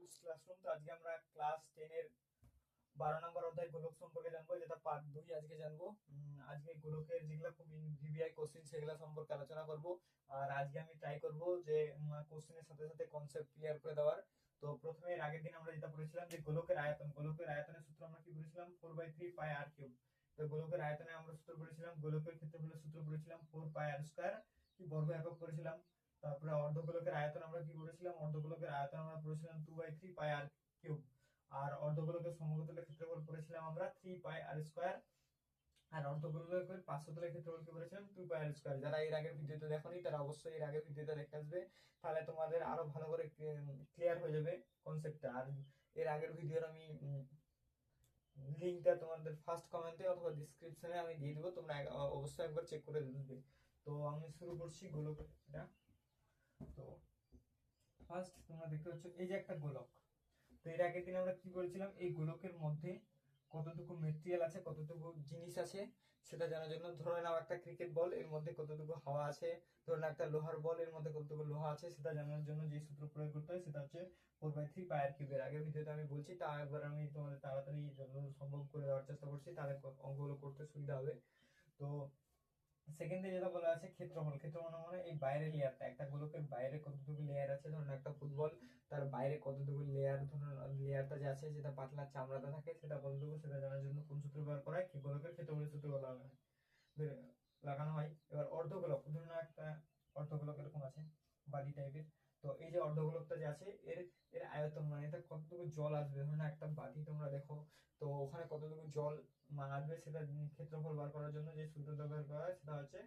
Tools classroom. তো আজকে আমরা ক্লাস 10 এর 12 নম্বর অধ্যায় গোলক সম্পর্কে জানবো, যেটা পার্ট 2 আজকে জানবো। আজকে গোলকের যেগুলো খুব ভিভিআই কোশ্চেন সেগুলো সম্পর্কে আলোচনা করব। আর আজকে আমি ট্রাই করব যে কোশ্চেনের সাথে সাথে কনসেপ্ট ক্লিয়ার করে দেওয়ার। তো প্রথমে এর আগের দিন আমরা যেটা পড়েছিলাম যে গোলকের আয়তনের সূত্র আমরা কি পড়েছিলাম 4/3 পাই আর কিউব। তো গোলকের আয়তনে আমরা সূত্র পড়েছিলাম, গোলকের ক্ষেত্রফলের সূত্র পড়েছিলাম 4 পাই আর স্কয়ার কি বর্গ একক করেছিলাম। তারপরে অর্ধগোলকের আয়তন আমরা কি করেছিলাম, অর্ধগোলকের আয়তন আমরা পড়েছিলাম 2/3 পাই আর কিউব। আর অর্ধগোলকের সমগ্রতলের ক্ষেত্রফল পড়েছিলাম আমরা 3 পাই আর স্কয়ার। আর অর্ধগোলকের পার্শ্বতলের ক্ষেত্রফল কি করেছিলাম 2 পাই আর স্কয়ার। যারা এর আগের ভিডিওতে দেখোনি তারা অবশ্যই এর আগের ভিডিওতে দেখে আসবে, তাহলে তোমাদের আরো ভালো করে ক্লিয়ার হয়ে যাবে কনসেপ্টটা। আর এর আগের ভিডিওর আমি লিংকটা তোমাদের ফার্স্ট কমেন্টে অথবা ডেসক্রিপশনে আমি দিয়ে দেবো, তোমরা অবশ্যই একবার চেক করে দেবে। তো আমি শুরু করছি গোলকের এটা। তো ফার্স্ট তোমরা দেখতে পাচ্ছ এই যে একটা গোলক। তো এর আগের দিন আমরা কি করেছিলাম, এই গোলকের মধ্যে কতটুকু মেটেরিয়াল আছে, কতটুকু জিনিস আছে সেটা জানার জন্য, ধরে নাও একটা ক্রিকেট বল, এর মধ্যে কতটুকু হাওয়া আছে। ধরে নাও একটা লোহার বল, এর মধ্যে কতটুকু লোহা আছে, সেটা জানার জন্য যে সূত্র প্রয়োগ করতে হয় সেটা হচ্ছে 4/3 পাই আর কিউবের। আগের ভিডিওতে আমি বলছি, তা একবার আমি তোমাদের তাড়াতাড়ি যত সম্ভব করে দেওয়ার চেষ্টা করছি, তাহলে অঙ্কগুলো করতে সুবিধা হবে। তো সেকেন্ডে যেটা বলা আছে ক্ষেত্রফল, ক্ষেত্রফল মানে এই বাইরের লেয়ারটা, একটা গোলকের বাইরে কতটুকু লেয়ার আছে। ধরুন একটা ফুটবল, তার বাইরে কতটুকু লেয়ার, ধরুন লেয়ারটা যে আছে যেটা পাতলা চামড়াতে থাকে সেটা কতটুকু, সেটা জানার জন্য কোন সূত্র ব্যবহার করা হয়, কি গোলকের ক্ষেত্রফলের সূত্র বলা হয় লাগানো হয়। এবার অর্ধগোলক, ধরুন একটা অর্ধগোলক এরকম আছে বাড়ি টাইপের। তো এই যে অর্ধগোলকটা যে আছে এর এর আয়তন মানে এটা কতটুকু জল আসবে। ধরুন একটা বাটি তোমরা দেখো, তো ওখানে কতটুকু জল আসবে সেটা ক্ষেত্রফল বার করার জন্য যে সূত্রটা ব্যবহার করা হয় সেটা হচ্ছে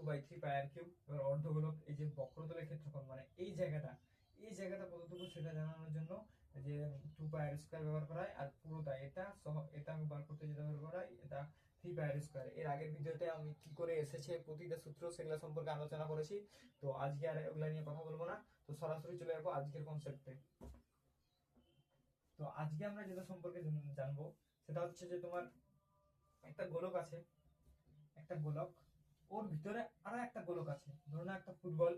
2/3 পাই আর কিউব। এবার অর্ধগোলক এই যে বক্রতলের ক্ষেত্রফল মানে এই জায়গাটা কতটুকু সেটা জানানোর জন্য যে 2 পাই আর স্কয়ার ব্যবহার করা হয়। আর পুরোটা এটা সহ এটা আমি বার করতে যেটা ব্যবহার করা হয় এটা 3 পাই আর স্কয়ার। এর আগের ভিডিওতে আমি কি করে এসেছে প্রতিটা সূত্র সেগুলো সম্পর্কে আলোচনা করেছি। তো আজকে আর ওগুলা নিয়ে কথা বলবো না, তো সরাসরি চলে যাবো আজকের কনসেপ্টে। তো আজকে আমরা যেটা সম্পর্কে জানবো সেটা হচ্ছে যে তোমার একটা গোলক আছে, একটা গোলক, ওর ভিতরে আরো একটা গোলক আছে। ধরুন একটা ফুটবল,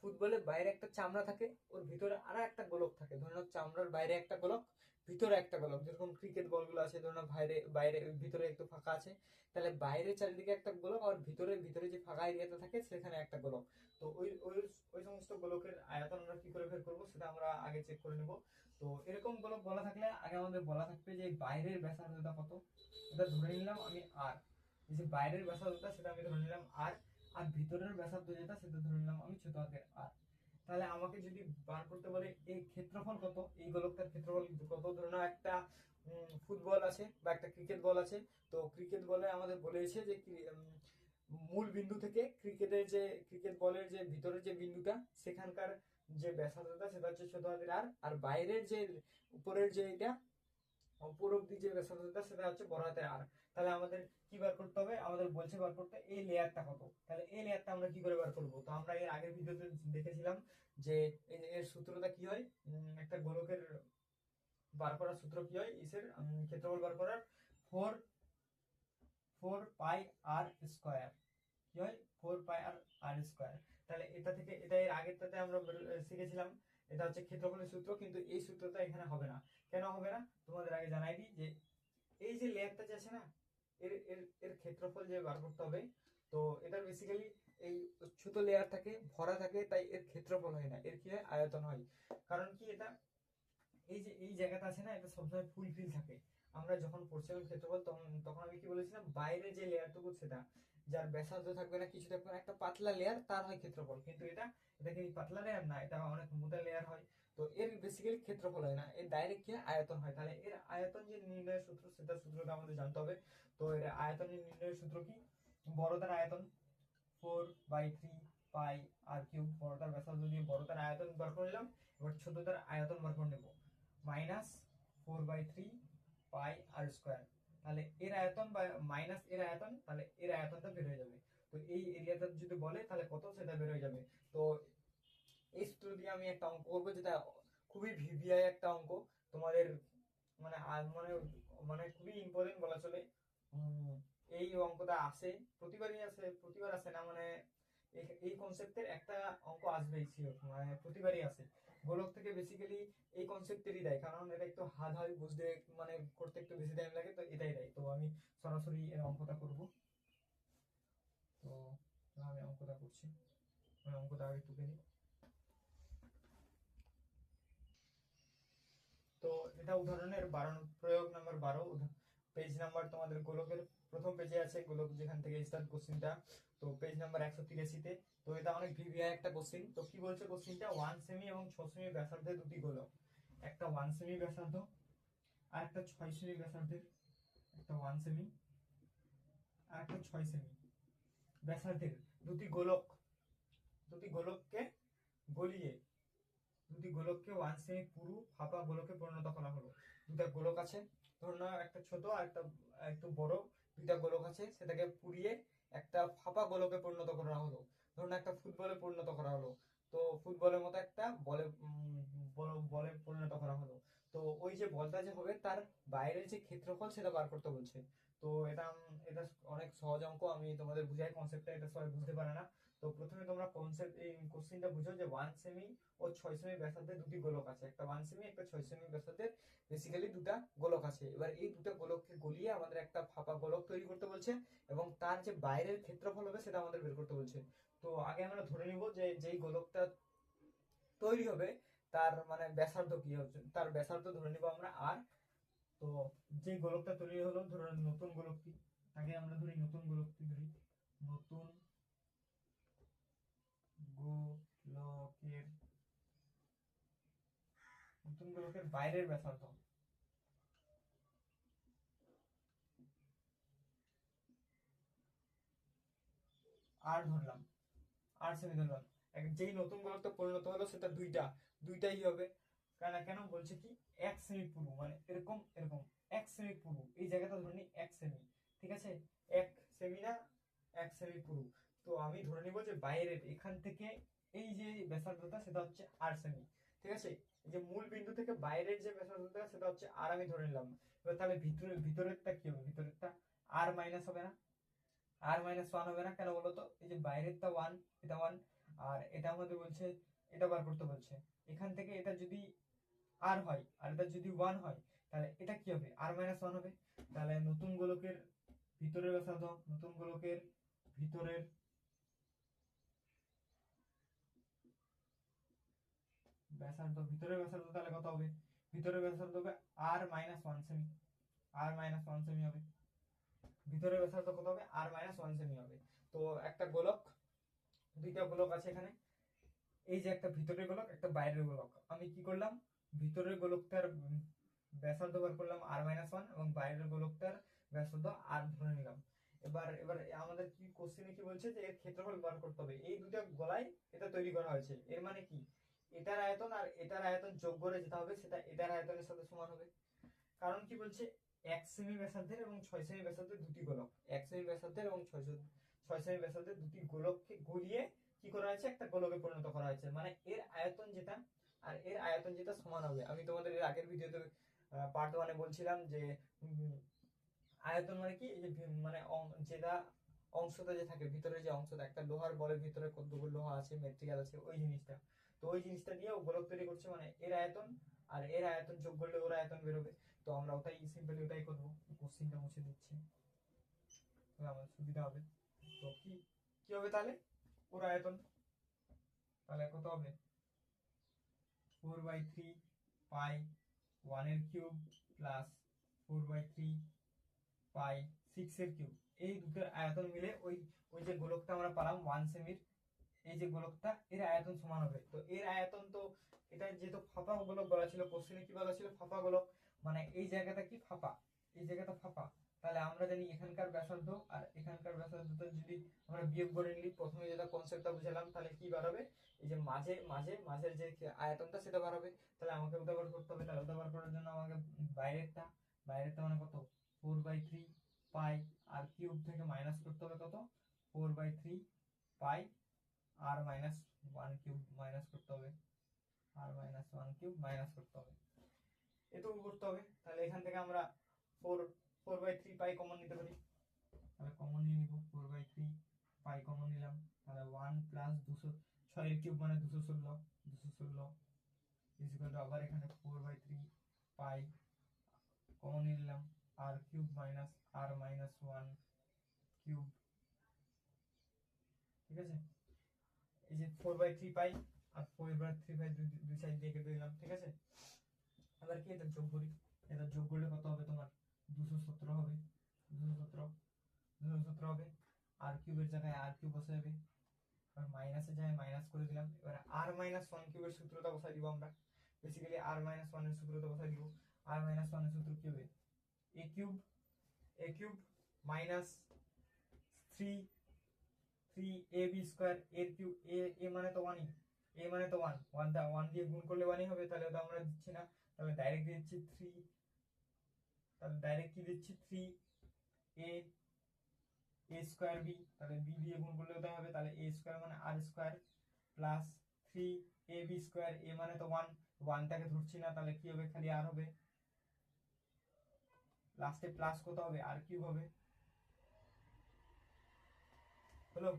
ফুটবলের বাইরে একটা চামড়া থাকে, ওর ভিতরে আরো একটা গোলক থাকে। ধরুন চামড়ার বাইরে একটা গোলক, ভিতরে একটা গোলক। যেরকম ক্রিকেট বলগুলো আছে, ধরুন বাইরে বাইরে ভিতরে একটু ফাঁকা আছে, তাহলে বাইরে চারিদিকে একটা গোলক, আর ভিতরে ভিতরে যে ফাঁকা এরিয়াটা থাকে সেখানে একটা গোলক। তো ওই ওই ওই সমস্ত গোলকের আয়তন আমরা কি করে বের করবো সেটা আমরা আগে চেক করে নেব। তো এরকম গোলক বলা থাকলে আগে আমাদের বলা থাকবে যে বাইরের ব্যাসার্ধটা কত। এটা ধরে নিলাম আমি আর, এই যে বাইরের ব্যাসার্ধটা সেটা আমি ধরে নিলাম আর, আর ভিতরের ব্যাসার্ধ যেটা সেটা ধরে নিলাম আমি ছোট হাতের আর। তাহলে আমাকে যদি বার করতে বলে এই ক্ষেত্রফল কত, এই গোলকটার ক্ষেত্রফল কত। ধরে নাও একটা ফুটবল আছে বা একটা ক্রিকেট বল আছে। তো ক্রিকেট বলে আমাদের বলেছে যে মূল বিন্দু থেকে ক্রিকেট বলের যে ভিতরের যে বিন্দুটা সেখানকার যে ব্যাসার্ধটা সেটা হচ্ছে ছোট হাতের আর, আর বাইরের যে উপরের যে এটা উপর অব্দি যে ব্যাসার্ধটা সেটা হচ্ছে বড় হাতের আর। তাহলে আমাদের কি বার করতে হবে, আমাদের বলছে বার করতে এই লেয়ারটা কত। তাহলে এই লেয়ারটা আমরা কি করে বার করব, তো আমরা এর আগের ভিডিওতে দেখেছিলাম যে এর সূত্রটা কি হয়। একটা গোলকের বার করার সূত্র কি হয়, ইসের ক্ষেত্রফল বার করার, ফোর ফোর পাই আর স্কোয়ার। কি হয়, 4 পাই আর আর স্কোয়ার। তাহলে এটা থেকে এটা এর আগেরটাতে আমরা শিখেছিলাম, এটা হচ্ছে ক্ষেত্রফলের সূত্র। কিন্তু এই সূত্রটা এখানে হবে না। কেন হবে না তোমাদের আগে জানাই দিই, যে এই যে লেয়ারটা যে আছে না, এর এর এর ক্ষেত্রফল যে বার করতে হবে। তো এটা বেসিক্যালি এই ছোট লেয়ার থাকে, ভরা থাকে, তাই এর ক্ষেত্রফল হয় না, এর কি হয় আয়তন হয়। কারণ কি, এটা এই যে এই জায়গাটা আছে না, এটা সবসময় ফুলফিল থাকে। আমরা যখন পড়ছিলাম ক্ষেত্রফল তখন তখন আমি কি বলেছিলাম, বাইরে যে লেয়ারটুকু সেটা যার ব্যাসার্ধ থাকবে না, কিছু থাকবে না, একটা পাতলা লেয়ার, তার হয় ক্ষেত্রফল। কিন্তু এটা কি পাতলা লেয়ার না, এটা অনেক মোটা লেয়ার হয়। তো এর বেসিক্যালি ক্ষেত্রফল হয় না, এর ডাইরেক্ট কি আয়তন হয়। তাহলে এর আয়তন যে নির্ণয়ের সূত্র সেটা সূত্রটা আমাদের জানতে হবে। তো এর আয়তনের নির্ণয়ের সূত্র কি, বড়তার আয়তন 4/3 পাই আর কিউব, বড়তার ব্যাসার্ধ দিয়ে বড়তার আয়তন বার করে নিলাম। এবার ছোটতার আয়তন বার করে নেব, মাইনাস 4/3 পাই আর স্কোয়ার। তাহলে এর আয়তন বা মাইনাস এর আয়তন, তাহলে এর আয়তনটা বের হয়ে যাবে। তো এই এরিয়াটা যদি বলে তাহলে কত সেটা বের হয়ে যাবে। তো এই সূত্র দিয়ে আমি একটা অঙ্ক করবো, যেটা খুবই ভিভিআই একটা অঙ্ক তোমাদের, মানে মানে মানে খুবই ইম্পর্টেন্ট বলা চলে। এই অঙ্কটা আসে, প্রতিবার আসে না, মানে এই কনসেপ্টের একটা অঙ্ক আসবেই ছিল, মানে প্রতিবারই আসে। গোলক থেকে বেসিক্যালি এই কনসেপ্টেরই দেয়, কারণ এটা একটু হার্ড হয় বুঝতে, মানে করতে একটু বেশি টাইম লাগে, তো এটাই দেয়। তো আমি সরাসরি এর অঙ্কটা করব। তো আমি অঙ্কটা করছি, আমি অঙ্কটা আগে তুলে নিই। তো এটা উদাহরণের 12 প্রয়োগ নাম্বার 12, পেজ নাম্বার তোমাদের গোলকের প্রথম পেজে আছে গোলক যেখান থেকে স্টার্ট কোশ্চিনটা, তো পেজ নাম্বার 183-তে। তো এটা অনেক ভিভিআই একটা কোশ্চিন। তো কি বলছে কোশ্চিনটা, 1 সেমি এবং 6 সেমি ব্যাসার্ধের দুটি গোলক, একটা 1 সেমি ব্যাসার্ধ আর একটা 6 সেমি ব্যাসার্ধের, একটা 1 সেমি আর একটা 6 সেমি ব্যাসার্ধের দুটি গোলককে গলিয়ে দুটি গোলককে 1 সেমি পুরু ফাঁপা গোলকে পরিণত করা হলো। দুটা গোলক আছে, ধরুন একটা ছোট আর একটা একটু বড়, দুইটা গোলক আছে, সেটাকে পুড়িয়ে একটা ফাঁপা গোলকে পরিণত করা হলো। ধরুন একটা ফুটবলে পরিণত করা হলো, তো ফুটবলের মতো একটা বলে পরিণত করা হলো। তো ওই যে বলটা যে হবে তার বাইরের যে ক্ষেত্রফল সেটা বার করতে বলছে। তো এটা অনেক সহজ অঙ্ক, আমি তোমাদের বুঝাই কনসেপ্টটা, এটা সবাই বুঝতে পারে না। তো প্রথমে তোমরা কনসেপ্ট এই কোশ্চেনটা বুঝো যে 1 সেমি ও 6 সেমি ব্যাসার্ধের দুটি গোলক আছে, একটা 1 সেমি একটা 6 সেমি ব্যাসার্ধের বেসিক্যালি দুটা গোলক আছে। এবার এই দুটো গোলককে গলিয়ে আমাদের একটা ফাঁপা গোলক তৈরি করতে বলছে, এবং তার যে বাইরের ক্ষেত্রফল হবে সেটা আমাদের বের করতে বলছে। তো আগে আমরা ধরে নিব যে যেই গোলকটা তৈরি হবে তার মানে ব্যাসার্ধ কি হচ্ছে, তার ব্যাসার্ধ ধরে নিব আমরা আর। তো যে গোলকটা তৈরি হলো, ধরুন নতুন গোলকটি, আগে আমরা ধরি নতুন গোলকটি ধরি, নতুন গোলকের বাইরের ব্যাসার্ধ আর ধরলাম, আর সেমি ধরলাম। যেই নতুন গোলকটা পরিণত হলো সেটা দুইটাই হবে। কেন বলছে কি 1 সেমি পুরু, মানে এরকম এরকম 1 সেমি পুরু, এই জায়গাটা ধরে নি 1 সেমি, ঠিক আছে, 1 সেমি না 1 সেমি পুরু। তো আমি ধরে নিব যে বাইরের এখান থেকে এই যে ব্যাসার্ধটা সেটা হচ্ছে আর সেমি, ঠিক আছে। এই যে মূল বিন্দু থেকে বাইরের যে ব্যাসার্ধটা সেটা হচ্ছে আর, আমি ধরে নিলাম। এবার তাহলে ভিতরেরটা কি হবে, ভিতরেরটা আর মাইনাস হবে না, আর মাইনাস ওয়ান হবে না, কেন বলতো, এই যে বাইরেরটা ওয়ান, এটা ওয়ান, আর এটা আমাদের বলছে এটা বার করতে বলছে। এখান থেকে এটা যদি আর হয় আর এটা যদি ওয়ান হয়, তাহলে এটা কি হবে, আর মাইনাস ওয়ান হবে। তাহলে নতুন গোলকের ভিতরের ব্যাসার্ধ, নতুন গোলকের ভিতরের ভিতরের ব্যাসার্ধ তাহলে কত হবে, ভিতরের ব্যাসার্ধ হবে আর মাইনাস ওয়ান সেমি, আর মাইনাস ওয়ান সেমি হবে। ভিতরের ব্যাসার্ধ কত হবে, আর মাইনাস ওয়ান সেমি হবে। তো একটা গোলক, দুইটা গোলক আছে এখানে, এই যে একটা ভিতরের গোলক একটা বাইরের গোলক, আমি কি করলাম, ভিতরের গোলকটার ব্যাসার্ধ বার করলাম আর মাইনাস ওয়ান, এবং বাইরের গোলকটার ব্যাসার্ধ আর ধরে নিলাম। এবার এবার আমাদের কি কোশ্চেনে কি বলছে যে এর ক্ষেত্রফল বার করতে হবে। এই দুটা গলায় এটা তৈরি করা হয়েছে, এর মানে কি এটার আয়তন আর এটার আয়তন যোগ করে যেটা হবে সেটা এটার আয়তনের সাথে সমান হবে। কারণ কি বলছে, 1 সেমি ব্যাসার্ধের এবং 6 সেমি ব্যাসার্ধের দুটি গোলক, 1 সেমি ব্যাসার্ধের এবং 6 সেমি ব্যাসার্ধের দুটি গোলককে গলিয়ে কি করা হয়েছে, একটা গোলকে পরিণত করা হয়েছে, মানে এর আয়তন যেটা আর এর আয়তন যেটা সমান হবে। আমি তোমাদের এর আগের ভিডিওতে পার্ট 1-এ বলছিলাম যে আয়তন মানে কি, এই যে মানে যেটা অংশটা যে থাকে ভিতরে, যে অংশটা একটা লোহার বলের ভিতরে কতগুলো লোহা আছে, মেটেরিয়াল আছে, ওই জিনিসটা। তো ওই জিনিসটা দিয়ে ও গোলক তৈরি করছে, মানে এর আয়তন আর এর আয়তন যোগ করলে ওর আয়তন বেরোবে। তো আমরা ওটাই সিম্পলি ওটাই করবো, কোশ্চিনটা মুছে দিচ্ছি, তাহলে আমাদের সুবিধা হবে। তো কি কি হবে তাহলে, ওর আয়তন তাহলে কত হবে, 4/3 পাই 1 এর কিউব প্লাস 4/3 পাই 6 এর কিউব, এই দুটোর আয়তন মিলে ওই ওই যে গোলকটা আমরা পেলাম 1 সেমির, এই যে গোলকটা এর আয়তন সমান হবে। তো এর আয়তন তো এটা যেহেতু ফাঁপা গোলক বলা ছিল, কোশ্চেনে কি বলা ছিল, ফাঁপা গোলক, মানে এই জায়গাটা কি ফাঁপা, এই জায়গাটা ফাঁপা। তাহলে আমরা জানি এখানকার ব্যাসার্ধ আর এখানকার ব্যাসার্ধটা যদি আমরা বিয়োগ করে নিই, প্রথমে যেটা কনসেপ্টটা বুঝালাম, তাহলে কি বার হবে, এই যে মাঝের যে আয়তনটা সেটা বার হবে। তাহলে আমাকে ওটা বার করতে হবে, তাহলে ওটা বার করার জন্য আমাকে বাইরেরটা বাইরেরটা মানে কত, 4/3 পাই আর কিউব থেকে মাইনাস করতে হবে কত, 4/3 পাই আর মাইনাস ওয়ান কিউব মাইনাস করতে হবে, আর মাইনাস ওয়ান কিউব মাইনাস করতে হবে, এটুকু করতে হবে। তাহলে এখান থেকে আমরা 4/3 পাই কমন নিতে পারি, তাহলে কমন নিয়ে নিব, 4/3 পাই কমন নিলাম, তাহলে 1 প্লাস 206 এর কিউব মানে 216, ইজ ইকুয়াল টু আবার এখানে 4/3 পাই কমন নিলাম আর কিউব মাইনাস আর মাইনাস 1 কিউব, ঠিক আছে। এই যে 4/3 পাই আর 4/3 পাই দুই সাইড দিয়ে কেটে দিলাম, ঠিক আছে। এবার কি এটা যোগ করি, এটা যোগ করলে কত হবে তোমার 217 হবে, 217 হবে। আর কিউবের জায়গায় আর কিউব বসে যাবে, আর মাইনাসের জায়গায় মাইনাস করে দিলাম। এবার আর মাইনাস 1 কিউবের সূত্রটা বসাই দিব আমরা, বেসিক্যালি আর মাইনাস 1 এর সূত্রটা বসাই দিব। আর মাইনাস 1 এর সূত্র কি হবে, এ কিউব মাইনাস 3ab স্কয়ার, এর কিউব, এ মানে তো 1ই, এ মানে তো 1, 1 দিয়ে গুণ করলে 1ই হবে, তাহলে ওটা আমরা দিচ্ছি না, তাহলে ডাইরেক্ট দিচ্ছি 3, তাহলে ডাইরেক্ট কি দিচ্ছি 3a স্কয়ার বি, তাহলে বি দিয়ে গুণ করলে ওটা হবে, তাহলে a স্কয়ার মানে আর স্কয়ার প্লাস 3ab স্কয়ার, এ মানে তো 1, 1টাকে ধরছি না, তাহলে কি হবে খালি আর হবে, লাস্টে প্লাস কত হবে আর কিউব হবে, হলো।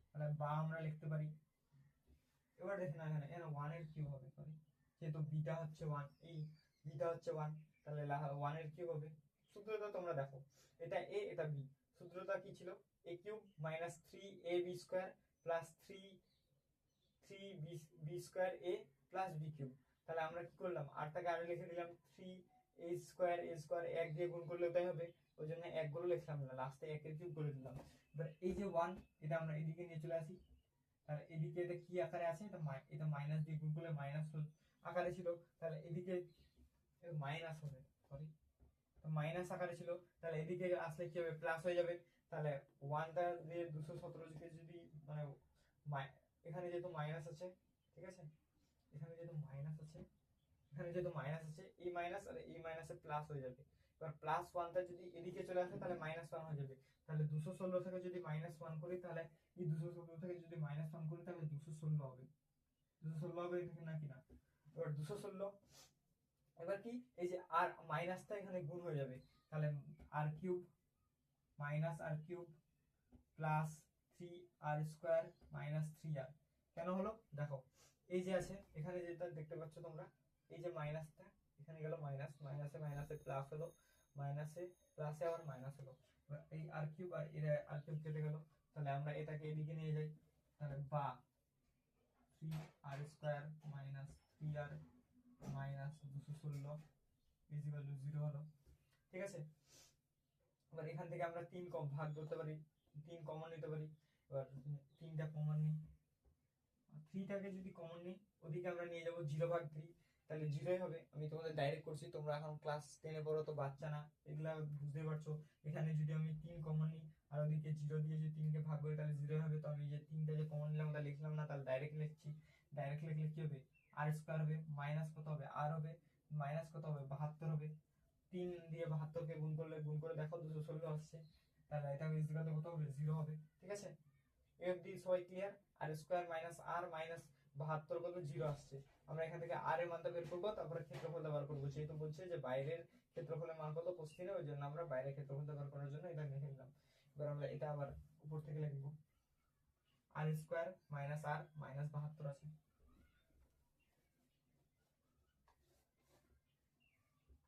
তাহলে বা আমরা লিখতে পারি, এবার দেখেন এখানে 1 এর কিউব হবে, সরি, যেহেতু বিটা হচ্ছে 1, এই বিটা হচ্ছে 1, তাহলে 1 এর কিউব হবে। সূত্রটা তোমরা দেখো, এটা a এটা b, সূত্রটা কি ছিল, a cube minus 3ab square plus 3b square a plus b cube. তাহলে আমরা কি করলাম, আরটাকে আরে লিখে দিলাম 3a স্কয়ার, এক দিয়ে গুণ করলে ওটাই হবে, ওই জন্য 1 গুলো লিখলাম না, লাস্টে 1 এর কিউব করে দিলাম। এবার এই যে 1, এটা আমরা এদিকে নিয়ে চলে আসি, তাহলে এদিকে এটা কি আকারে আছে, এটা মাইনাস দিয়ে গুণ করলে মাইনাস আকারে ছিল, তাহলে এদিকে মাইনাস হবে, সরি, মাইনাস আকারে ছিল, তাহলে এদিকে আসলে কি হবে, প্লাস হয়ে যাবে। তাহলে 1টা দিয়ে 217 কে যদি মানে এখানে যেহেতু মাইনাস আছে, ঠিক আছে, এখানে যেহেতু মাইনাস আছে, এই মাইনাস আর এই মাইনাসে প্লাস হয়ে যাবে। এবার প্লাস 1টা যদি এদিকে চলে আসে তাহলে মাইনাস 1 হয়ে যাবে, তাহলে 216 থেকে যদি মাইনাস 1 করি, তাহলে এই 216 থেকে যদি মাইনাস 1 করি তাহলে 216 হবে, 216 হবে নাকি না। এবার 216, এবার কি এই যে আর মাইনাসটা এখানে গুণ হয়ে যাবে, তাহলে r cube minus r cube plus 3r square minus 3r, কেন হলো দেখো, এই যে আছে এখানে যেটা দেখতে পাচ্ছ তোমরা, এই যে মাইনাসটা এখানে গেল মাইনাস, মাইনাসে মাইনাসে প্লাস হলো, মাইনাসে প্লাসে আবার মাইনাস হলো, এই আর কিউব আর এর আর কিউব কেটে গেল, তাহলে আমরা এটাকে এদিকে নিয়ে যাই, তাহলে বা 3r square minus 3r minus 216 is equal to 0 হলো, ঠিক আছে। এবার এখান থেকে আমরা 3 ভাগ করতে পারি, 3 কমন নিতে পারি, এবার 3টা কমন নিই, 3টাকে যদি কমন নিই ওদিকে আমরা নিয়ে যাব 0/3, তাহলে 0ই হবে। আমি তোমাদের ডাইরেক্ট করছি, তোমরা এখন ক্লাস 10-এ পড়ো তো বাচ্চা না, এগুলা বুঝতে পারছো। এখানে যদি আমি 3 কমন নিই আর ওদিকে 0 দিয়ে যদি 3কে ভাগ করি তাহলে 0 হবে, তো আমি যে 3টা যে কমন নিলাম ওটা লিখলাম না, তাহলে ডাইরেক্ট লিখছি, ডাইরেক্ট লিখলে কি হবে, আর স্কয়ার হবে মাইনাস কত হবে আর হবে মাইনাস কত হবে 72 হবে, 3 দিয়ে 72কে গুণ করে দেখো 216 আসছে, তাহলে এটা ইকুয়াল টু কত হবে 0 হবে, ঠিক আছে। এফ ডি সবাই ক্লিয়ার, আর স্কয়ার মাইনাস আর মাইনাস 72 কত 0 আসছে, আমরা এখান থেকে আর এর মানটা বের করব, তারপরে ক্ষেত্রফলটা বার করব, যেহেতু বলছে যে বাইরের ক্ষেত্রফলের মান কত প্রস্থিরে, ওই জন্য আমরা বাইরের ক্ষেত্রফলটা বার করার জন্য এটা লিখে নিলাম। এবার আমরা এটা আবার উপর থেকে লিখব, আর স্কয়ার মাইনাস আর মাইনাস 72 আছে,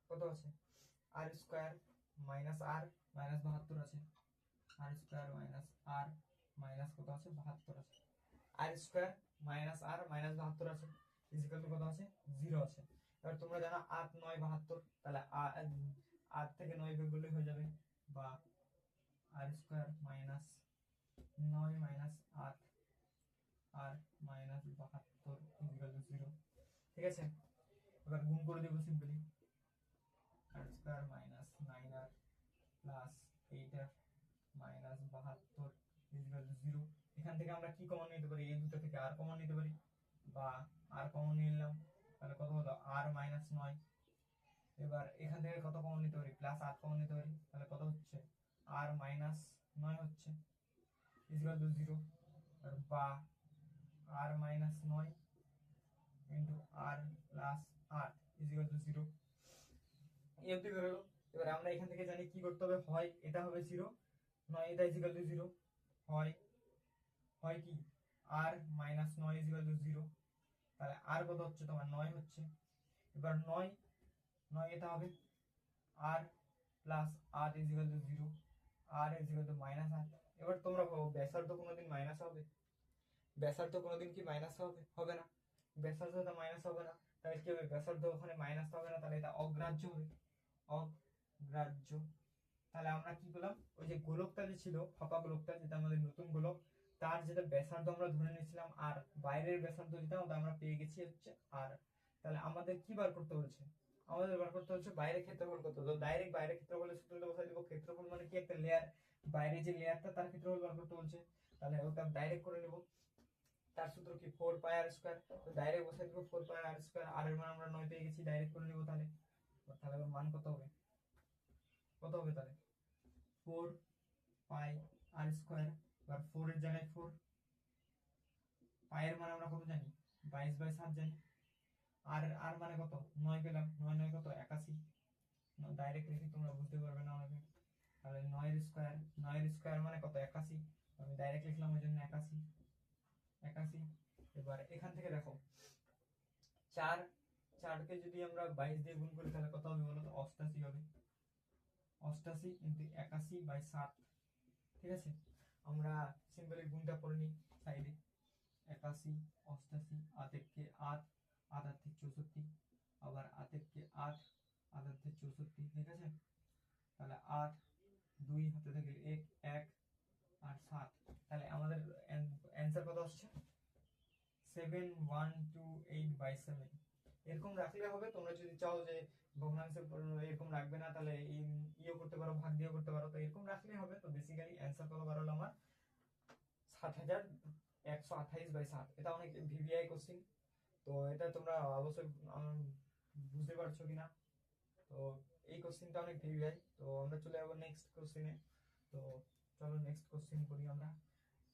কত আছে আর স্কয়ার মাইনাস আর মাইনাস 72 আছে, আর স্কয়ার মাইনাস আর মাইনাস কত আছে 72 আছে, আর স্কয়ার মাইনাস আর মাইনাস 72 আছে, ইকুয়াল টু কত আছে 0 আছে। এবার তোমরা জানো 8 9 72, তাহলে 8 থেকে 9 বিয়োগ করলে হয়ে যাবে, বা r square minus 9 minus 8 r minus 72 equal to 0, ঠিক আছে। এবার গুণ করে দেব simply, r square minus 9r plus 8r minus 72 equal to 0। এখান থেকে আমরা কি কমন নিতে পারি, এই দুটো থেকে আর কমন নিতে পারি, বা আর কমন নিয়ে নিলাম, তাহলে কত হলো আর মাইনাস 9। এবার এখান থেকে কত কমন নিতে পারি, প্লাস 8 কমন নিতে পারি, তাহলে কত হচ্ছে আর মাইনাস 9 হচ্ছে, ইকুয়াল টু 0। আর বা r minus 9 into r plus 8 equal to 0, এই অবধি বেরোলো। এবার আমরা এখান থেকে জানি কি করতে হবে, হয় এটা হবে 0, নয় এটা ইকুয়াল টু 0, হয় কি r minus 9 equal to 0, r কত হচ্ছে তোমার 9 হচ্ছে। এবার 9 এটা হবে আর plus r is equal to 0, r is equal to minus r. এবার তোমরা ভাবো ব্যাসার্ধ কোনোদিন মাইনাস হবে? ব্যাসার্ধ কোনোদিন কি মাইনাস হবে? হবে না। ব্যাসার্ধ তো মাইনাস হবে না, তাহলে কি হবে? ব্যাসার্ধ ওখানে মাইনাস হবে না, তাহলে এটা অগ্রাহ্য হবে, অগ্রাহ্য। তাহলে আমরা কি করলাম, ওই যে গোলকটা যে ছিল, ফাঁপা গোলকটা, যেটা আমাদের নতুন গোলক, তার যেটা ব্যাসার্ধ আমরা ধরে নিয়েছিলাম আর, বাইরের ব্যাসার্ধ যেটা ওটা আমরা পেয়ে গেছি হচ্ছে আর। তাহলে আমাদের কি বার করতে বলছে? আমাদের বার করতে হচ্ছে বাইরে ক্ষেত্রফল কত। তো ডাইরেক্ট বাইরে ক্ষেত্রফলের সূত্রটা বসাই দেবো। ক্ষেত্রফল মানে কি? একটা লেয়ার, বাইরে যে লেয়ারটা তার ক্ষেত্রফল বার করতে বলছে, তাহলে ওটা ডাইরেক্ট করে নেব। তার সূত্র কি? 4 পাই আর স্কয়ার। তো ডাইরেক্ট বসাই দেবো 4 পাই আর স্কয়ার। আর এর মান আমরা 9 পেয়ে গেছি, ডাইরেক্ট করে নেব। তাহলে তাহলে মান কত হবে? কত হবে তাহলে? 4 পাই আর স্কয়ার। এবার 4 এর জায়গায় 4, পাই এর মান আমরা কত জানি? 22/7 জানি। আর মানে কত? 9 পেলাম। 9 9 কত? 81। ডাইরেক্ট লিখে তোমরা বুঝতে পারবে না অনেকে। তাহলে 9 এর স্কয়ার, 9 এর স্কয়ার মানে কত? 81। আমি ডাইরেক্ট লিখলাম ওই জন্য 81, 81। এবার এখান থেকে দেখো 4 কে যদি আমরা 22 দিয়ে গুণ করি তাহলে কত হবে বলো তো? 88 হবে। 88 ইনটু 81/7। ঠিক আছে, আমরা সিম্পলি গুণটা করে নিই সাইডে। 81 88 আটেরকে 8, 8 8 64, আবার 8 কে 8, 8 8 64। ঠিক আছে, তাহলে 8 2 হাতে থেকে 1 1 আর 7। তাহলে আমাদের অ্যান্সার কত আসছে? 7128/7। এরকম রাখলে হবে। তোমরা যদি চাও যে ভগ্নাংশ এরকম রাখবে না, তাহলে ইয়ে করতে পারো, ভাগ দিয়ে করতে পারো। তো এরকম রাখলেই হবে। তো বেসিক্যালি অ্যান্সার কত বার হলো আমার? 7128/7। এটা অনেক ভিভিআই কোশ্চিন, তো এটা তোমরা অবশ্যই বুঝতে পারছো কিনা। তো এই কোশ্চিনটা অনেক ভিভিআই। তো আমরা চলে যাবো নেক্সট কোশ্চিনে। তো চলো নেক্সট কোশ্চিন করি আমরা।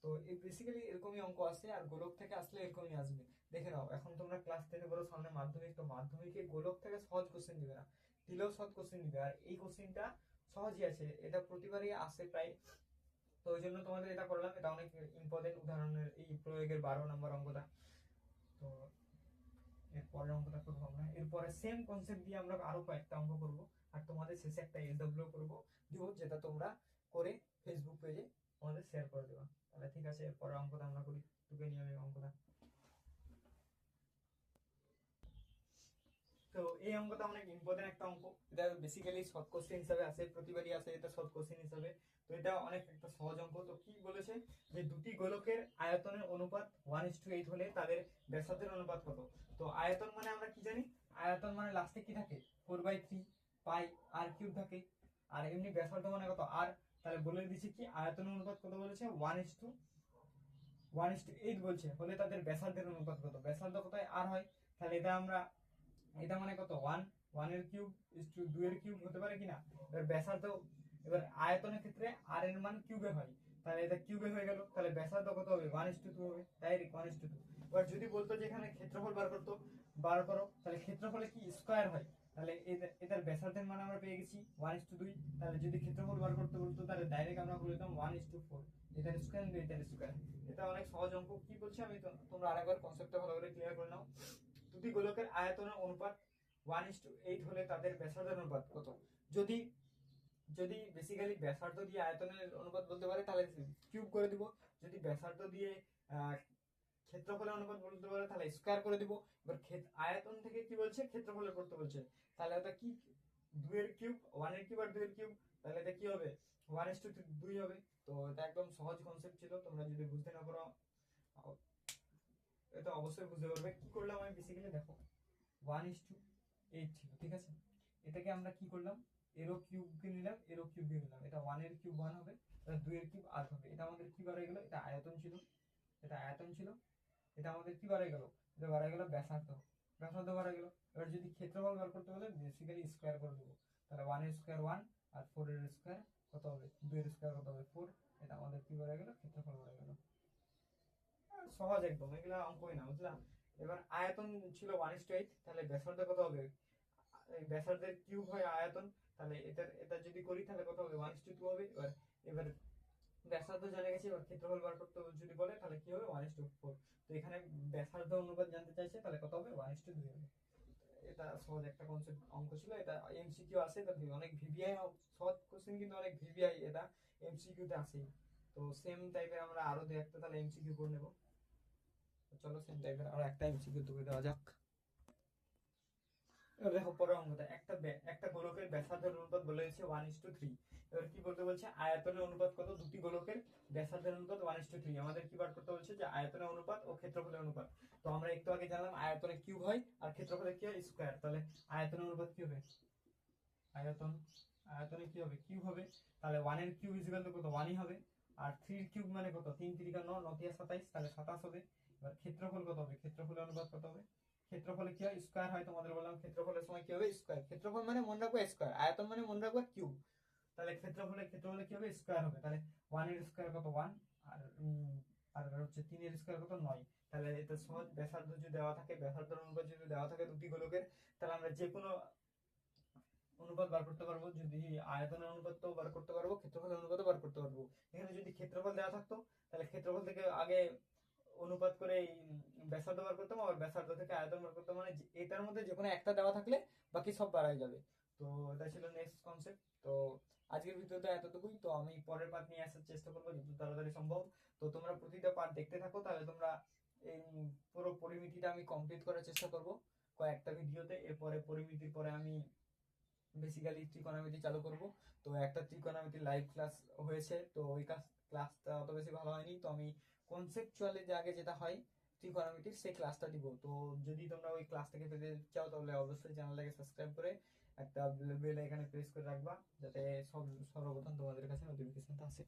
তো এই বেসিক্যালি এরকমই অঙ্ক আসে, আর গোলক থেকে আসলে এরকমই আসবে। দেখে নাও, এখন তোমরা ক্লাস 10 করো, সামনে মাধ্যমিক। তো মাধ্যমিকে গোলক থেকে সহজ কোশ্চেন দিবে না, দিলেও সহজ কোশ্চেন দিবে। আর এই কোশ্চেনটা সহজই আছে, এটা প্রতিবারই আসে প্রায়। তো ওই জন্য তোমাদের এটা করলাম। এটা অনেক ইম্পর্টেন্ট উদাহরণের এই প্রয়োগের 12 নম্বর অঙ্কটা। তো এরপরের অঙ্কটা করবো আমরা। এরপরে সেম কনসেপ্ট দিয়ে আমরা আরো কয়েকটা অঙ্ক করবো, আর তোমাদের শেষে একটা এসডব্লিউ করবো দিব, যেটা তোমরা করে ফেসবুক পেজে আমাদের শেয়ার করে দেবা। তাহলে ঠিক আছে, এরপরের অঙ্কটা আমরা করি। তুকে নিয়ে আমি অঙ্কটা। তো এই অঙ্কটা অনেক ইম্পর্টেন্ট একটা অঙ্ক। এটা বেসিক্যালি শর্ট কোশ্চেন হিসাবে আসে, প্রতিবারই আসে এটা শর্ট কোশ্চেন হিসাবে। তো এটা অনেক একটা সহজ অঙ্ক। তো কি বলেছে যে দুটি গোলকের আয়তনের অনুপাত 1:8 হলে তাদের ব্যাসার্ধের অনুপাত কত? তো আয়তন মানে আমরা কি জানি? আয়তন মানে লাস্টে কি থাকে? 4/3 পাই আর কিউব থাকে। আর এমনি ব্যাসার্ধ মানে কত? আর। তাহলে বলে দিচ্ছে কি আয়তনের অনুপাত কত বলেছে? 1:8 বলছে, হলে তাদের ব্যাসার্ধের অনুপাত কত? ব্যাসার্ধ কোথায়? আর হয়। তাহলে এটা আমরা, এটা মানে কত? 1 এর কিউব ইজ টু 2 এর কিউব হতে পারে কিনা? এবার ব্যাসার্ধ, এবার আয়তনের ক্ষেত্রে আর এর মান কিউবে হয়, তাহলে এটা কিউবে হয়ে গেল। তাহলে ব্যাসার্ধ কত হবে? 1:2 হবে, ডাইরেক্ট 1:2। এবার যদি বলতো যে এখানে ক্ষেত্রফল বার করো, তাহলে ক্ষেত্রফলে কি স্কয়ার হয়? তাহলে এটার ব্যাসার্ধের মান আমরা পেয়ে গেছি 1:2। তাহলে যদি ক্ষেত্রফল বার করতে বলতো, তাহলে ডাইরেক্ট আমরা বলে দিতাম 1:4। এটার স্কয়ার ইনটু এটার স্কয়ার। এটা অনেক সহজ অঙ্ক। কি বলছি আমি, তোমরা আরেকবার কনসেপ্টটা ভালো করে ক্লিয়ার করে নাও। দুটি গোলকের আয়তনের অনুপাত 1:8 হলে তাদের ব্যাসার্ধের অনুপাত কত? যদি যদি বেসিক্যালি ব্যাসার্ধ দিয়ে আয়তনের অনুপাত বলতে পারে তাহলে কিউব করে দিব। যদি ব্যাসার্ধ দিয়ে ক্ষেত্রফলের অনুপাত বলতে পারে তাহলে স্কয়ার করে দিব। এবার আয়তন থেকে কি বলছে? ক্ষেত্রফলের করতে বলছে। তাহলে এটা কি? 2 এর কিউব, 1 এর কিউব আর 2 এর কিউব। তাহলে এটা কি হবে? 1:2 হবে। তো এটা একদম সহজ কনসেপ্ট ছিল। তোমরা যদি বুঝতে না পারো, এটা অবশ্যই বুঝতে পারবে। কি করলাম আমি বেসিক্যালি দেখো, 1:8 ছিল, ঠিক আছে। এটাকে আমরা কি করলাম? এরো কিউবকে নিলাম, এরো কিউবকে নিলাম। এটা 1 এর কিউব 1 হবে, এটা 2 এর কিউব আর হবে। এটা আমাদের কি বাড়াই গেল? এটা আয়তন ছিল, এটা আয়তন ছিল। এটা আমাদের কি বাড়াই গেল? এটা বাড়াই গেল ব্যাসার্ধ, ব্যাসার্ধ বাড়াই গেল। এবার যদি ক্ষেত্রফল বার করতে বলে বেসিক্যালি স্কয়ার করে দেবো। তাহলে 1 এর স্কয়ার 1 আর 4 এর স্কয়ার কত হবে? 2 এর স্কয়ার কত হবে? 4। এটা আমাদের কি বাড়াই গেল? ক্ষেত্রফল বাড়াই গেল। সহজ একদম, এগুলা অঙ্কই না, বুঝলাম। এবার আয়তন ছিল 1:8, তাহলে ব্যাসার্ধ কত হবে? ব্যাসার্ধের কিউব হয় আয়তন। তাহলে এটা যদি করি তাহলে কত হবে? 1:2 হবে। এবার ব্যাসার্ধ জানা গেছে, এবার ক্ষেত্রফল বার করতে যদি বলে তাহলে কি হবে? 1:4। তো এখানে ব্যাসার্ধ অনুপাত জানতে চাইছে, তাহলে কত হবে? এটা সহজ একটা কনসেপ্ট অঙ্ক ছিল, এটা এমসিকিউ আসে, এটা অনেক ভিভিআই সহজ কোশ্চেন, কিন্তু অনেক ভিভিআই এটা এমসিকিউ তে আসে। তো সেম টাইপের আমরা আরো দু একটা তাহলে এমসিকিউ করে নেব। চলো সেম টাইপের আরো একটা এমসিকিউ তুলে দেওয়া যাক। এবার দেখো পরের অঙ্কটা, একটা গোলকের ব্যাসার্ধের অনুপাত বলেছে 1:3। এবার কি বলতে বলছে, আয়তনের অনুপাত কত, দুটি গোলকের ব্যাসার্ধের অনুপাত 1:3। আমাদের কি বার করতে বলছে, যে আয়তনের অনুপাত ও ক্ষেত্রফলের অনুপাত। তো আমরা একটু আগে জানলাম আয়তনে কিউব হয় আর ক্ষেত্রফলে কি হয়, স্কয়ার। তাহলে আয়তনের অনুপাত কি হবে, আয়তনে কি হবে, কিউব হবে। তাহলে 1 এর কিউব ইকুয়াল টু কত, 1ই হবে। আর 3 এর কিউব মানে কত, 3 3 9 9 27, তাহলে 27 হবে। এবার ক্ষেত্রফল কত হবে, ক্ষেত্রফলের অনুপাত কত হবে, ক্ষেত্রফলে কি হয়, স্কয়ার হয়। তোমাদের বললাম ক্ষেত্রফলের সময় কি হবে, স্কয়ার। ক্ষেত্রফল মানে মনে রাখবো স্কয়ার, আয়তন মানে মনে রাখবো কিউব। তাহলে ক্ষেত্রফলে কি হবে, স্কয়ার হবে। তাহলে 1 এর স্কয়ার কত, 1। আর আর হচ্ছে 3 এর স্কয়ার কত, 9। তাহলে এটা সহজ, ব্যাসার্ধ যদি দেওয়া থাকে, ব্যাসার্ধের অনুপাত যদি দেওয়া থাকে দুটি গোলকের, তাহলে আমরা যে কোনো অনুপাত বার করতে পারবো। যদি আয়তনের অনুপাত তো বার করতে পারবো, ক্ষেত্রফলের অনুপাতও বার করতে পারবো। এখানে যদি ক্ষেত্রফল দেওয়া থাকতো, তাহলে ক্ষেত্রফল থেকে আগে অনুপাত করে এই ব্যাসার্ধ বার করতাম, আবার ব্যাসার্ধ থেকে আয়তন বার করতাম। মানে এটার মধ্যে যে কোনো একটা দেওয়া থাকলে বাকি সব বাড়াই যাবে। তো এটা ছিল নেক্সট কনসেপ্ট। তো আজকের ভিডিওতে এতটুকুই। তো আমি পরের পার্ট নিয়ে আসার চেষ্টা করবো যত তাড়াতাড়ি সম্ভব। তো তোমরা প্রতিটা পার্ট দেখতে থাকো, তাহলে তোমরা এই পুরো পরিমিতিটা আমি কমপ্লিট করার চেষ্টা করবো কয়েকটা ভিডিওতে। এরপরে পরিমিতির পরে আমি বেসিক্যালি ত্রিকোণমিতি চালু করব। তো একটা ত্রিকোণমিতি লাইভ ক্লাস হয়েছে, তো ওই ক্লাসটা অত বেশি ভালো হয়নি। তো আমি কনসেপচুয়ালি যে আগে যেটা হয় ত্রিকোণমিতির, সেই ক্লাসটা দিব। তো যদি তোমরা ওই ক্লাসটাকে পেতে চাও, তাহলে অবশ্যই চ্যানেলটাকে সাবস্ক্রাইব করে একটা বেল এখানে প্রেস করে রাখবা, যাতে সর্বপ্রথম তোমাদের কাছে নোটিফিকেশনটা আসে।